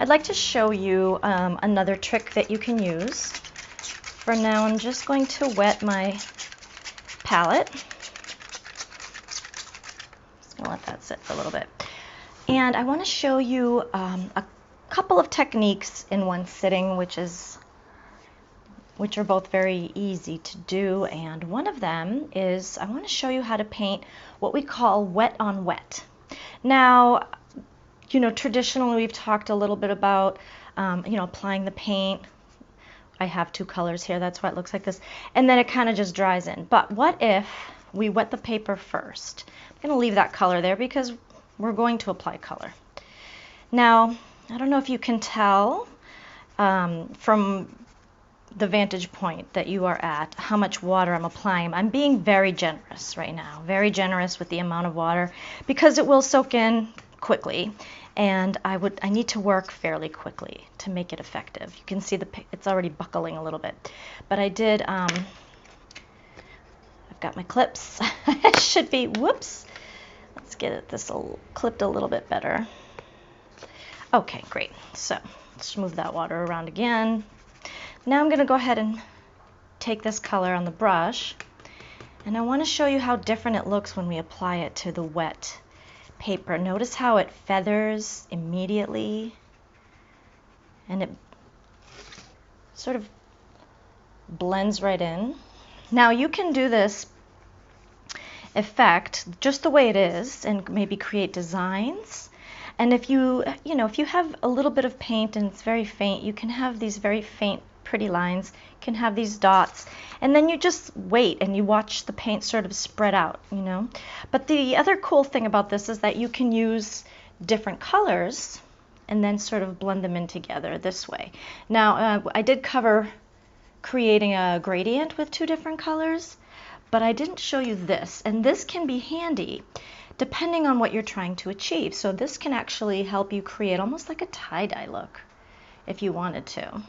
I'd like to show you another trick that you can use. For now, I'm just going to wet my palette. Just going to let that sit for a little bit. And I want to show you a couple of techniques in one sitting, which are both very easy to do. And one of them is I want to show you how to paint what we call wet on wet. Now, traditionally we've talked a little bit about, applying the paint. I have two colors here, that's why it looks like this. And then it kind of just dries in. But what if we wet the paper first? I'm going to leave that color there because we're going to apply color. Now, I don't know if you can tell from the vantage point that you are at how much water I'm applying. I'm being very generous right now, very generous with the amount of water because it will soak in quickly. And I need to work fairly quickly to make it effective. You can see it's already buckling a little bit. But I did, I've got my clips. It should be, whoops. Let's get this clipped a little bit better. Okay, great. So let's move that water around again. Now I'm going to go ahead and take this color on the brush. And I want to show you how different it looks when we apply it to the wet paper. Notice how it feathers immediately and it sort of blends right in. Now you can do this effect just the way it is and maybe create designs. And if you have a little bit of paint and it's very faint, you can have these very faint pretty lines, you can have these dots, and then you just wait and you watch the paint sort of spread out, But the other cool thing about this is that you can use different colors and then sort of blend them in together this way. Now, I did cover creating a gradient with two different colors, but I didn't show you this, and this can be handy depending on what you're trying to achieve. So this can actually help you create almost like a tie-dye look if you wanted to.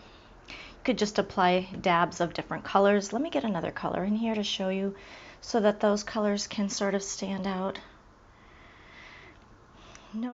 You could just apply dabs of different colors. Let me get another color in here to show you so that those colors can sort of stand out. No.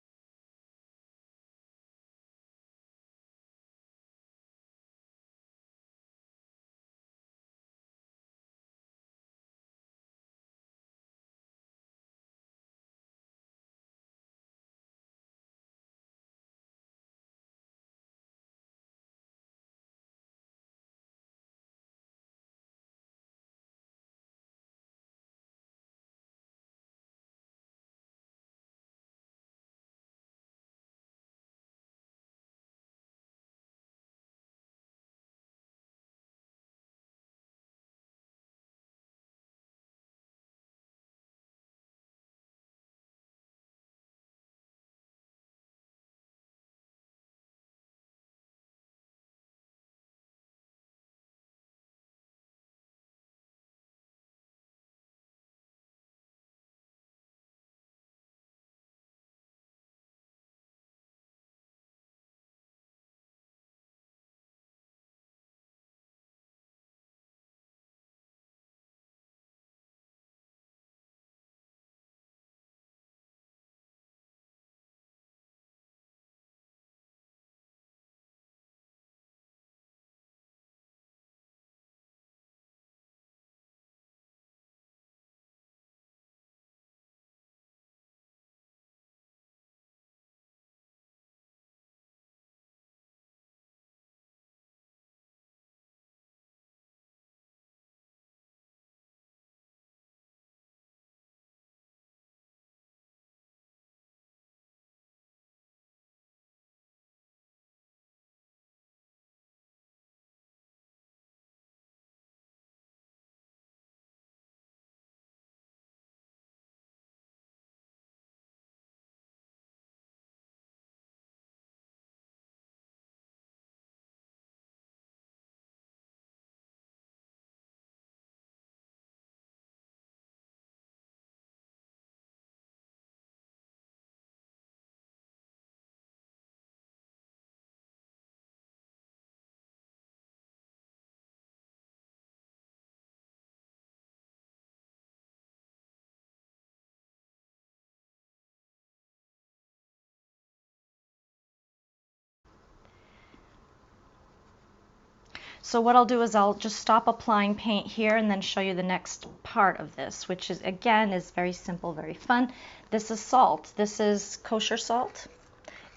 So what I'll do is I'll just stop applying paint here and then show you the next part of this, which is, again, is very simple, very fun. This is salt. This is kosher salt.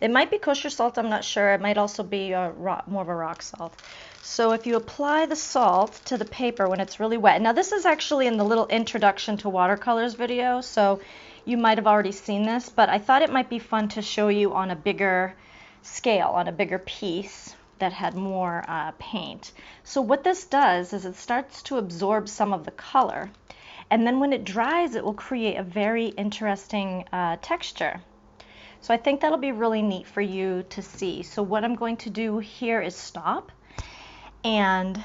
It might be kosher salt, I'm not sure. It might also be more of a rock salt. So if you apply the salt to the paper when it's really wet. Now this is actually in the little introduction to watercolors video, so you might have already seen this, but I thought it might be fun to show you on a bigger scale, on a bigger piece that had more paint. So what this does is it starts to absorb some of the color, and then when it dries it will create a very interesting texture. So I think that'll be really neat for you to see. So what I'm going to do here is stop and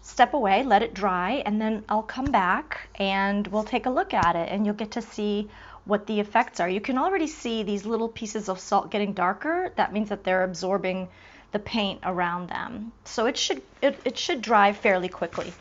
step away, let it dry, and then I'll come back and we'll take a look at it and you'll get to see what the effects are. You can already see these little pieces of salt getting darker. That means that they're absorbing the paint around them. So it should dry fairly quickly.